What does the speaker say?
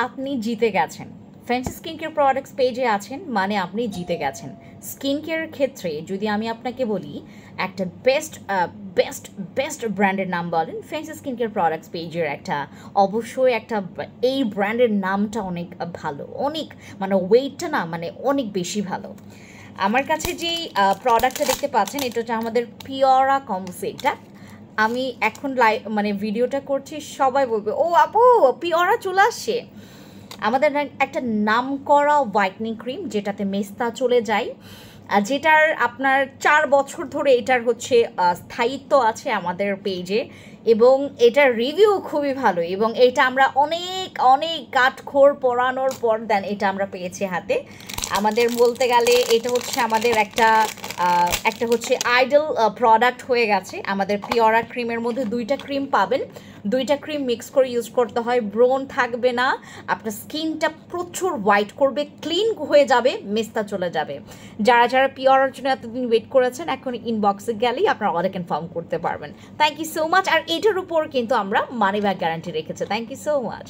আপনি জিতে গেছেন। ফ্যান্সি স্কিন কেয়ার প্রোডাক্টস পেজে আছেন মানে আপনি জিতে গেছেন। স্কিন কেয়ারের ক্ষেত্রে যদি আমি আপনাকে বলি একটা বেস্ট বেস্ট ব্র্যান্ডের নাম বলেন, ফ্যান্সি স্কিন কেয়ার প্রোডাক্টস পেজের একটা অবশ্যই একটা এই ব্র্যান্ডের নামটা অনেক ভালো, অনেক মানে ওয়েটটা না মানে অনেক বেশি ভালো। আমার কাছে যেই প্রোডাক্টটা দেখতে পাচ্ছেন এটা হচ্ছে আমাদের পিওরা কম্বোসেটটা। আমি এখন মানে ভিডিওটা করছি, সবাই বলবে ও আপু পিওরা চলে আসছে। আমাদের একটা নামকরা হোয়াইটনিং ক্রিম যেটাতে মেস্তা চলে যায়, যেটার আপনার 4 বছর ধরে এটার হচ্ছে স্থায়িত্ব আছে আমাদের পেজে, এবং এটার রিভিউ খুবই ভালো, এবং এটা আমরা অনেক অনেক কাঠখোর পরানোর পর দেন এটা আমরা পেয়েছি হাতে। আমাদের বলতে গেলে এটা হচ্ছে আমাদের একটা হচ্ছে আইডল প্রোডাক্ট হয়ে গেছে। আমাদের পিওরা ক্রিমের মধ্যে 2টা ক্রিম পাবেন, 2টা ক্রিম মিক্স করে ইউজ করতে হয়, ব্রোন থাকবে না, আপনার স্কিনটা প্রচুর হোয়াইট করবে, ক্লিন হয়ে যাবে, মেস্তা চলে যাবে। যারা যারা পিওরার জন্য এতদিন ওয়েট করেছেন এখন ইনবক্সে গেলেই আপনারা অর্ডার কনফার্ম করতে পারবেন। Thank you so much. আর এটার উপর কিন্তু আমরা মানি ব্যাক গ্যারান্টি রেখেছি। Thank you so much.